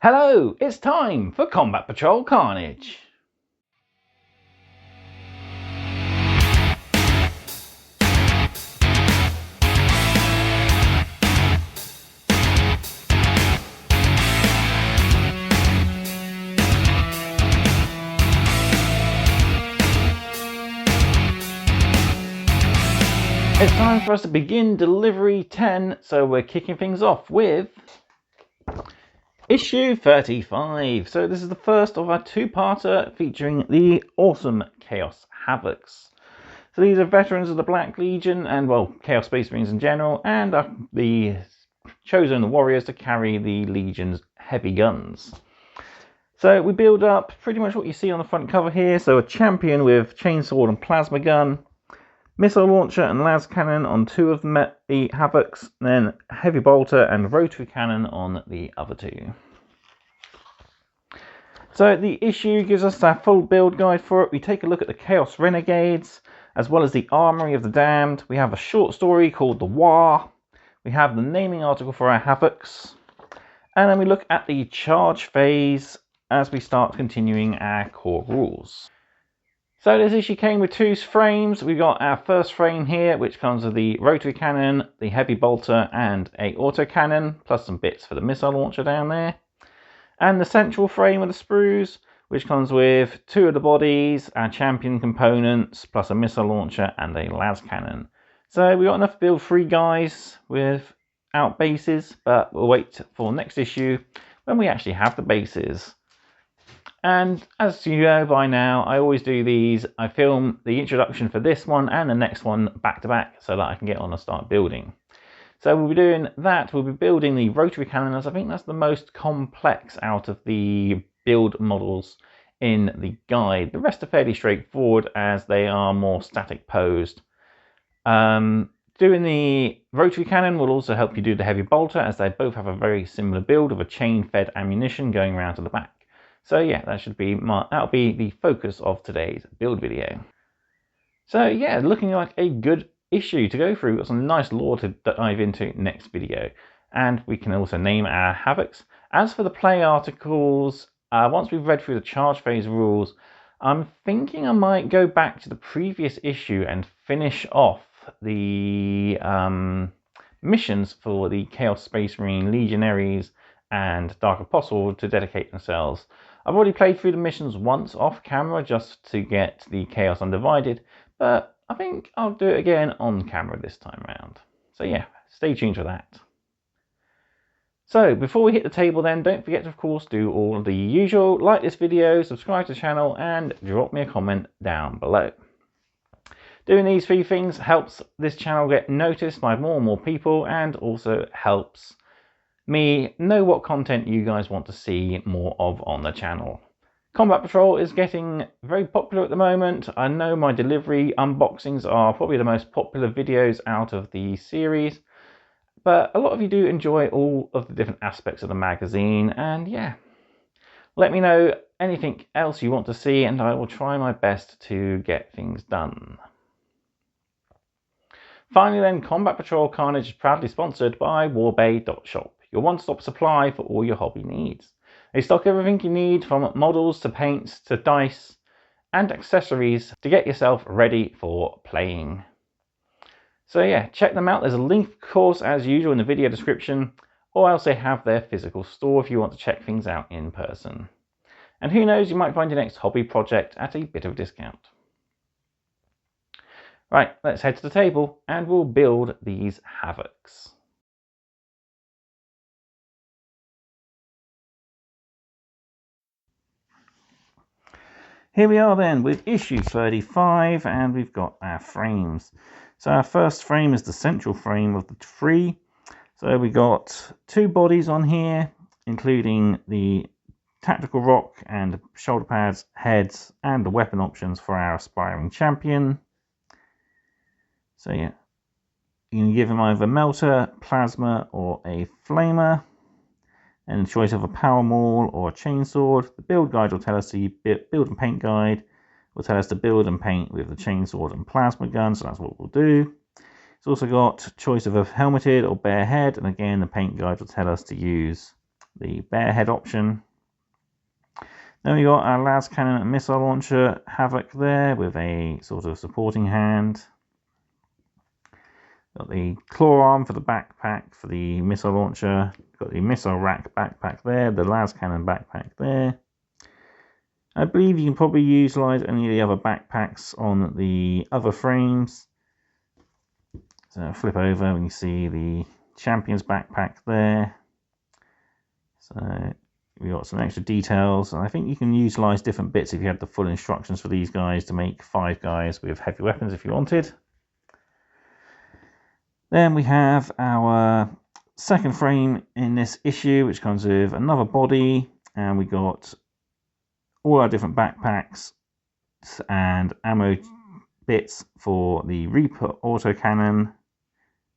Hello, it's time for Combat Patrol Carnage. It's time for us to begin delivery 10, so we're kicking things off with issue 35. So this is the first of our two-parter featuring the awesome Chaos Havocs. So these are veterans of the Black Legion and, well, Chaos Space Marines in general, and are the chosen warriors to carry the Legion's heavy guns. So we build up pretty much what you see on the front cover here. So a champion with chainsword and plasma gun, missile launcher and las cannon on two of the Havocs, then heavy bolter and rotary cannon on the other two. So the issue gives us our full build guide for it. We take a look at the Chaos Renegades, as well as the Armory of the Damned. We have a short story called The War. We have the naming article for our Havocs. And then we look at the charge phase as we start continuing our core rules. So this issue came with two frames. We've got our first frame here, which comes with the rotary cannon, the heavy bolter, and a auto cannon, plus some bits for the missile launcher down there. And the central frame with the sprues, which comes with two of the bodies, our champion components, plus a missile launcher and a las cannon. So we've got enough to build 3 guys without bases, but we'll wait for next issue when we actually have the bases. And as you know by now, I always do these. I film the introduction for this one and the next one back to back so that I can get on and start building. So we'll be doing that. We'll be building the rotary cannon, as I think that's the most complex out of the build models in the guide. The rest are fairly straightforward as they are more static posed. Doing the rotary cannon will also help you do the heavy bolter, as they both have a very similar build of a chain-fed ammunition going around to the back. So yeah, that'll be the focus of today's build video. So yeah, looking like a good issue to go through. We've got some nice lore to dive into next video. And we can also name our Havocs. As for the play articles, once we've read through the charge phase rules, I'm thinking I might go back to the previous issue and finish off the missions for the Chaos Space Marine Legionaries and Dark Apostle to dedicate themselves. I've already played through the missions once off camera just to get the Chaos Undivided, but I think I'll do it again on camera this time around. So yeah, stay tuned for that. So before we hit the table then, don't forget to of course do all of the usual. Like this video, subscribe to the channel and drop me a comment down below. Doing these 3 things helps this channel get noticed by more and more people, and also helps me know what content you guys want to see more of on the channel. Combat Patrol is getting very popular at the moment. I know my delivery unboxings are probably the most popular videos out of the series, but a lot of you do enjoy all of the different aspects of the magazine, and yeah, let me know anything else you want to see and I will try my best to get things done. Finally then, Combat Patrol Carnage is proudly sponsored by warbay.shop, your one-stop supply for all your hobby needs. They stock everything you need, from models to paints to dice and accessories, to get yourself ready for playing. So yeah, check them out. There's a link, of course, as usual in the video description, or else they have their physical store if you want to check things out in person. And who knows, you might find your next hobby project at a bit of a discount. Right, let's head to the table and we'll build these Havocs. Here we are then with issue 35, and we've got our frames. So our first frame is the central frame of the 3. So we got 2 bodies on here, including the tactical rock and shoulder pads, heads, and the weapon options for our aspiring champion. So yeah, you can give him either melter, plasma, or a flamer. And the choice of a power maul or a chainsword. The build guide will tell us the build and paint guide will tell us to build and paint with the chainsword and plasma gun, so that's what we'll do. It's also got choice of a helmeted or bare head, and again the paint guide will tell us to use the bear head option. Then we got our las cannon and missile launcher Havoc there with a sort of supporting hand. Got the claw arm for the backpack for the missile launcher. Got the missile rack backpack there, the las cannon backpack there. I believe you can probably utilise any of the other backpacks on the other frames. So flip over and you see the champion's backpack there. So we got some extra details, and I think you can utilise different bits if you had the full instructions for these guys to make 5 guys with heavy weapons if you wanted. Then we have our second frame in this issue, which comes with another body, and we got all our different backpacks and ammo bits for the Reaper autocannon,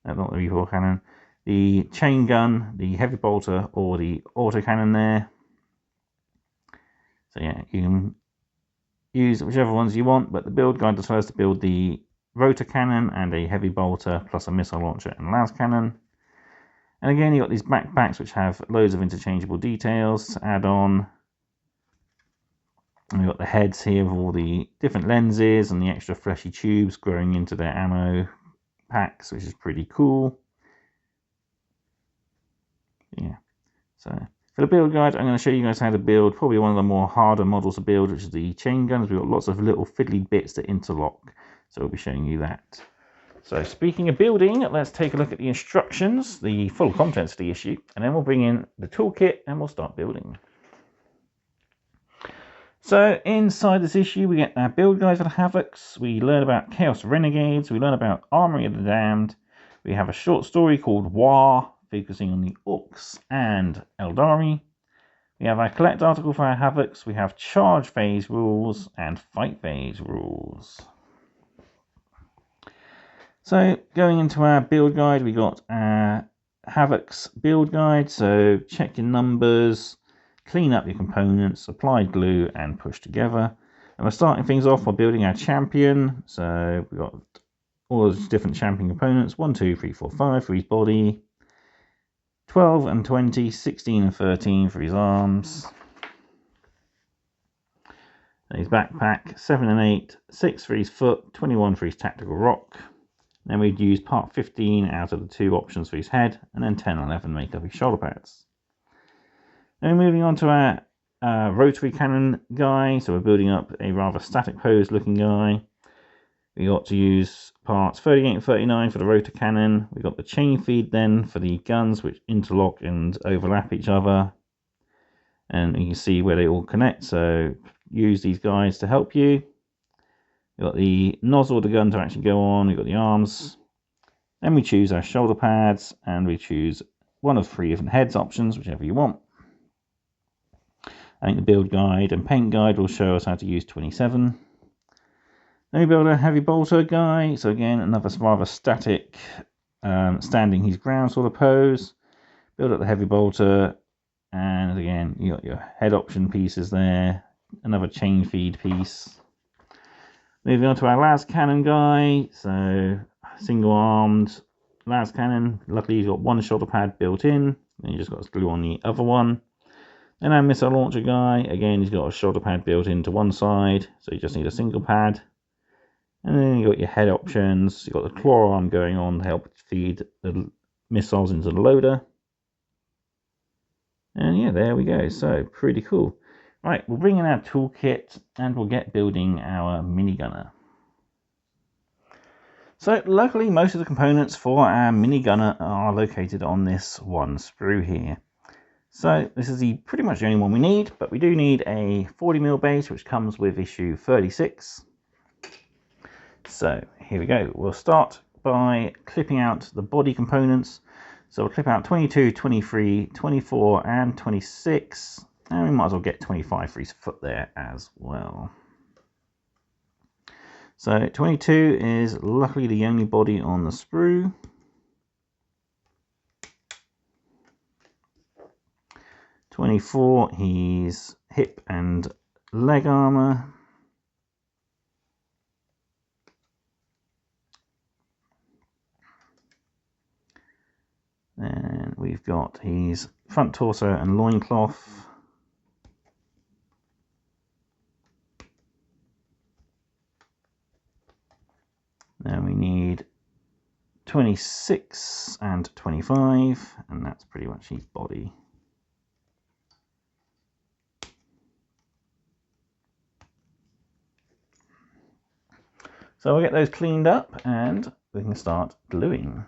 not the Reaper autocannon, the chain gun, the heavy bolter, or the autocannon there. So yeah, you can use whichever ones you want, but the build guide does us to build the rotor cannon and a heavy bolter plus a missile launcher and las cannon. And again, you got these backpacks which have loads of interchangeable details to add on. And we've got the heads here with all the different lenses and the extra fleshy tubes growing into their ammo packs, which is pretty cool. Yeah, so for the build guide, I'm going to show you guys how to build probably one of the more harder models to build, which is the chain guns. We've got lots of little fiddly bits to interlock, so we'll be showing you that. So speaking of building, let's take a look at the instructions, the full contents of the issue, and then we'll bring in the toolkit and we'll start building. So inside this issue, we get our build guide for the Havocs, we learn about Chaos Renegades, we learn about Armory of the Damned, we have a short story called War, focusing on the Orks and Aeldari. We have our collect article for our Havocs, we have charge phase rules and fight phase rules. So going into our build guide, we got our Havoc's build guide, so check your numbers, clean up your components, apply glue and push together. And we're starting things off by building our champion, so we've got all those different champion components, 1, 2, 3, 4, 5 for his body, 12 and 20, 16 and 13 for his arms, and his backpack, 7 and 8, 6 for his foot, 21 for his tactical rock. Then we'd use part 15 out of the 2 options for his head, and then 10 and 11 make up his shoulder pads. Then moving on to our rotary cannon guy, so we're building up a rather static pose looking guy. We got to use parts 38 and 39 for the rotor cannon. We got the chain feed then for the guns, which interlock and overlap each other. And you can see where they all connect, so use these guys to help you. We've got the nozzle of the gun to actually go on. We've got the arms. Then we choose our shoulder pads, and we choose one of 3 different heads options, whichever you want. I think the build guide and paint guide will show us how to use 27. Then we build a heavy bolter guy. So again, another rather static, standing his ground sort of pose. Build up the heavy bolter, and again, you got your head option pieces there. Another chain feed piece. Moving on to our las cannon guy, so single armed las cannon. Luckily he's got 1 shoulder pad built in, and you just got to glue on the other one. Then our missile launcher guy, again he's got a shoulder pad built into one side, so you just need a single pad. And then you got your head options, you've got the claw arm going on to help feed the missiles into the loader. And yeah, there we go, so pretty cool. Right, we'll bring in our toolkit and we'll get building our minigunner. So luckily most of the components for our minigunner are located on this one sprue here. So this is pretty much the only one we need, but we do need a 40mm base which comes with issue 36. So here we go, we'll start by clipping out the body components. So we'll clip out 22, 23, 24 and 26. And we might as well get 25 for his foot there as well. So 22 is luckily the only body on the sprue. 24, he's hip and leg armor. Then we we've got his front torso and loincloth. Then we need 26 and 25, and that's pretty much his body. So we'll get those cleaned up and we can start gluing.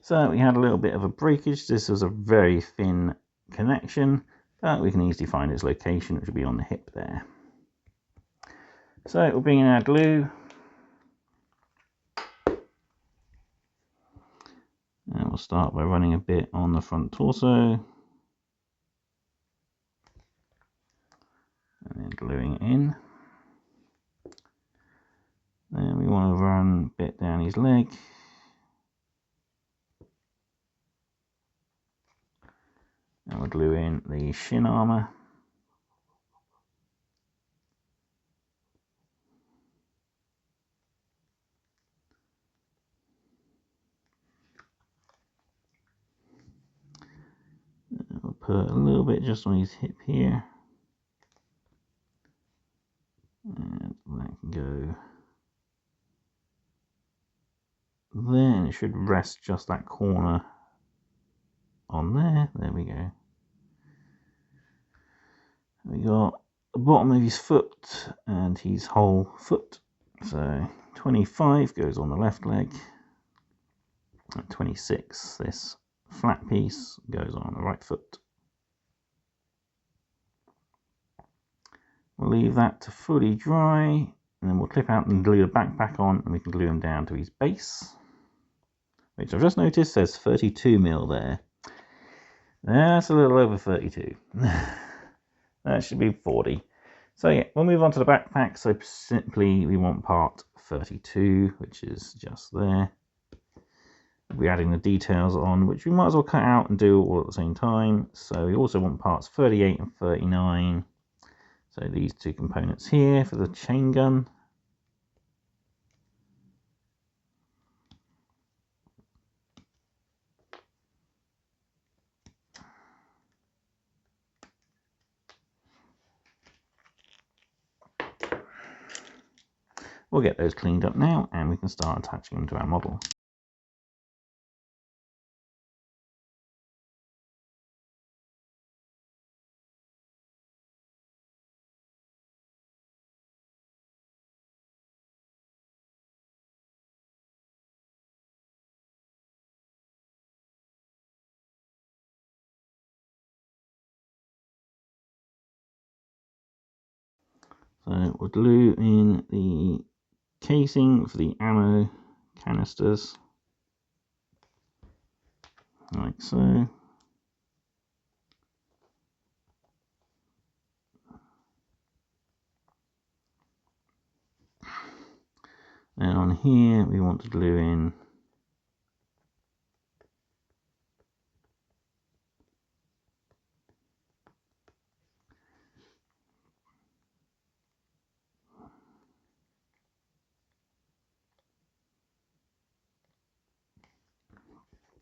So we had a little bit of a breakage. This was a very thin connection, but we can easily find its location, which will be on the hip there. So we'll bring in our glue. And we'll start by running a bit on the front torso. And then gluing it in. Then we want to run a bit down his leg. And we'll glue in the shin armour. And we'll put a little bit just on his hip here. And that can go there, and it should rest just that corner on there. There we go. We got the bottom of his foot and his whole foot. So 25 goes on the left leg, and 26, this flat piece, goes on the right foot. We'll leave that to fully dry, and then we'll clip out and glue the backpack on, and we can glue him down to his base, which I've just noticed says 32mm there. That's a little over 32. That should be 40. So yeah, we'll move on to the backpack. So simply we want part 32, which is just there. We're adding the details on, which we might as well cut out and do all at the same time. So we also want parts 38 and 39. So these two components here for the chain gun. We'll get those cleaned up now, and we can start attaching them to our model. So we'll glue in the casing for the ammo canisters, like so. And on here we want to glue in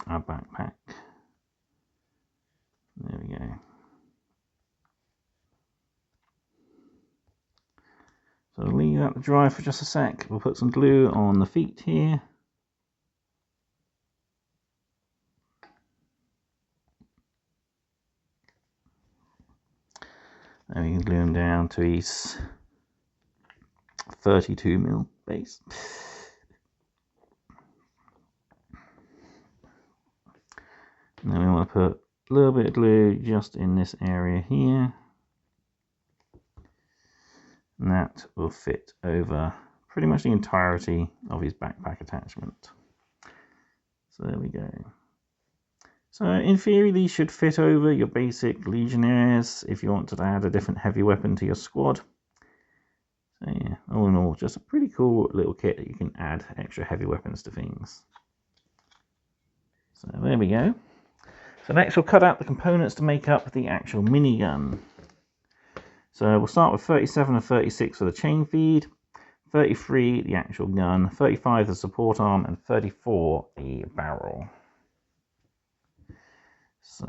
our backpack. There we go. So I'll leave that to dry for just a sec. We'll put some glue on the feet here. Then we can glue them down to his 32mm base. And then we want to put a little bit of glue just in this area here. And that will fit over pretty much the entirety of his backpack attachment. So there we go. So in theory, these should fit over your basic legionnaires if you want to add a different heavy weapon to your squad. So yeah, all in all, just a pretty cool little kit that you can add extra heavy weapons to things. So there we go. So next we'll cut out the components to make up the actual minigun. So we'll start with 37 and 36 for the chain feed, 33 the actual gun, 35 the support arm, and 34 the barrel. So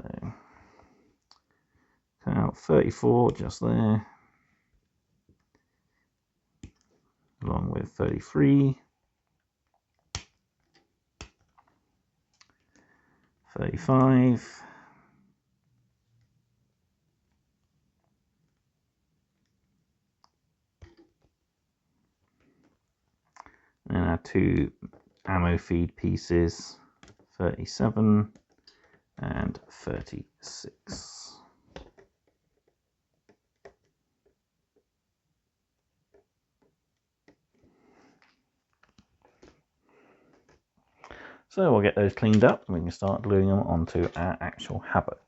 cut out 34 just there, along with 33, 35, and our two ammo feed pieces, 37 and 36. So we'll get those cleaned up and we can start gluing them onto our actual Havoc.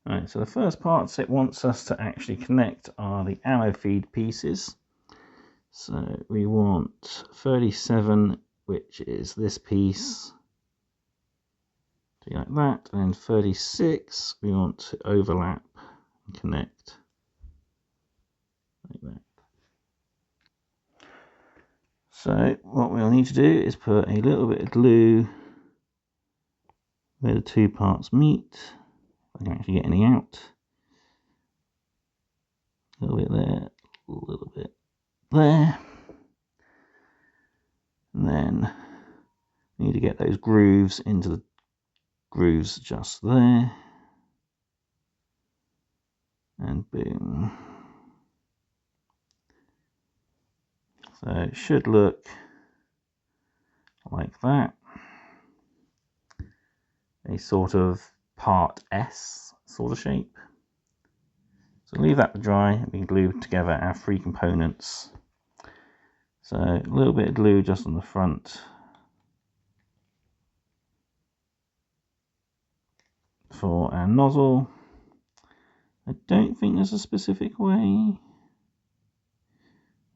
Right, so the first parts it wants us to actually connect are the ammo feed pieces. So we want 37, which is this piece, like that, and 36 we want to overlap and connect like that. So what we'll need to do is put a little bit of glue where the two parts meet. If I can actually get any out. A little bit there, a little bit there. And then we need to get those grooves into the grooves just there. And boom. So it should look like that. A sort of part S sort of shape. So leave that to dry and we can glue together our three components. So a little bit of glue just on the front for our nozzle. I don't think there's a specific way.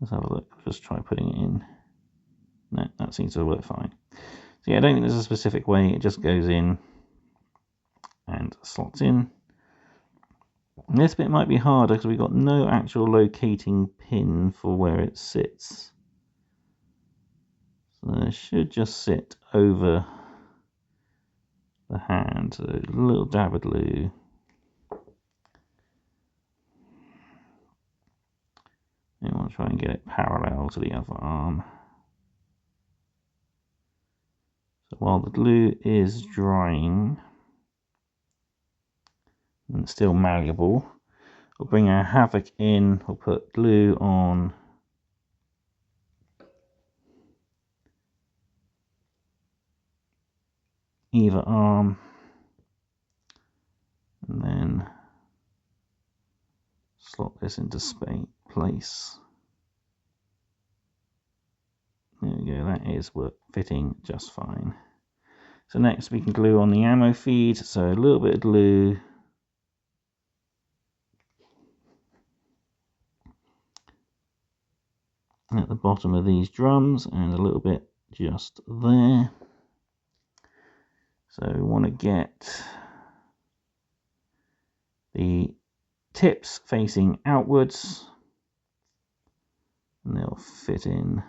Let's have a look, just try putting it in. No, that seems to work fine. So yeah, I don't think there's a specific way, it just goes in and slots in. And this bit might be harder because we've got no actual locating pin for where it sits. So it should just sit over the hand, so a little dab of glue. And we'll try and get it parallel to the other arm. So while the glue is drying and still malleable, we'll bring our Havoc in, we'll put glue on either arm, and then slot this into place. There we go, that is fitting just fine. So next we can glue on the ammo feed, so a little bit of glue. At the bottom of these drums and a little bit just there. So we want to get the tips facing outwards and they'll fit in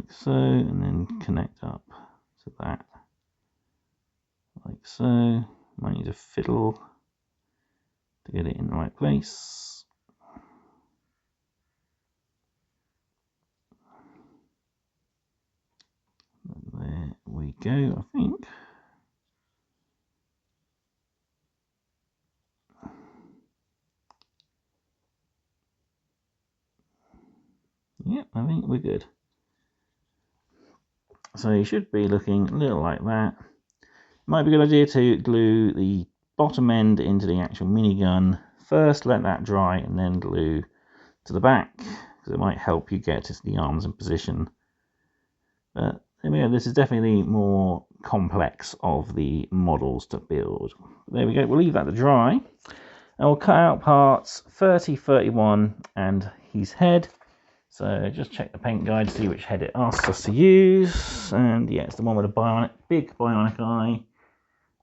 like so, and then connect up to that, like so. Might need a fiddle to get it in the right place. There we go, I think. Yep, I think we're good. So you should be looking a little like that. Might be a good idea to glue the bottom end into the actual minigun first, let that dry, and then glue to the back, because it might help you get the arms in position. But there we go, this is definitely more complex of the models to build. There we go, we'll leave that to dry, and we'll cut out parts 30, 31, and his head. So just check the paint guide to see which head it asks us to use, and yeah, it's the one with a big bionic eye,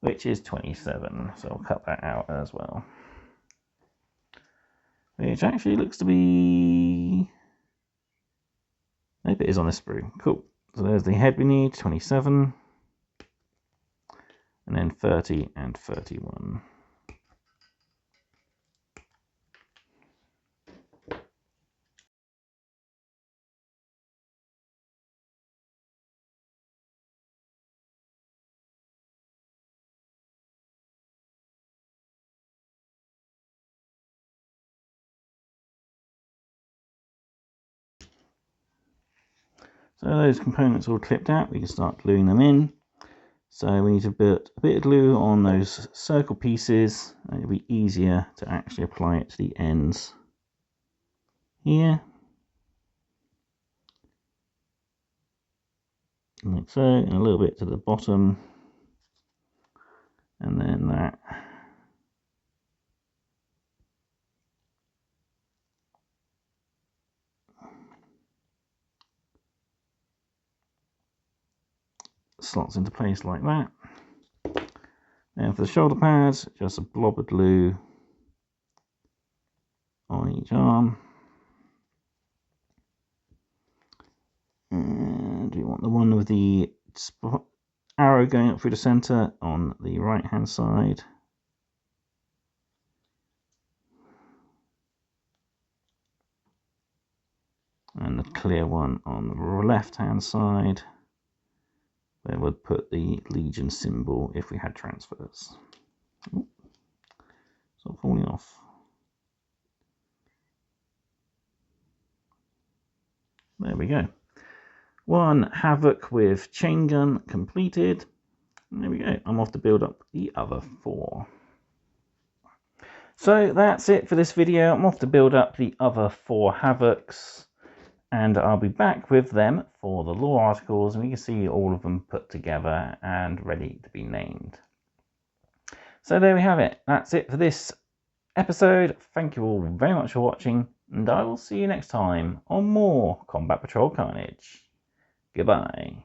which is 27, so I'll cut that out as well. Which actually looks to be... Maybe it is on this sprue. Cool. So there's the head we need, 27, and then 30 and 31. So those components all clipped out, we can start gluing them in. So we need to put a bit of glue on those circle pieces, and it'll be easier to actually apply it to the ends here. Like so, and a little bit to the bottom, and then that. Slots into place like that. And for the shoulder pads, just a blob of glue on each arm. And we want the one with the arrow going up through the center on the right hand side. And the clear one on the left hand side, where we'd put the Legion symbol if we had transfers. Ooh, it's not falling off. There we go. One Havoc with chain gun completed. And there we go. I'm off to build up the other 4. So that's it for this video. I'm off to build up the other 4 Havocs, and I'll be back with them for the lore articles, and we can see all of them put together and ready to be named. So there we have it. That's it for this episode. Thank you all very much for watching, and I will see you next time on more Combat Patrol Carnage. Goodbye.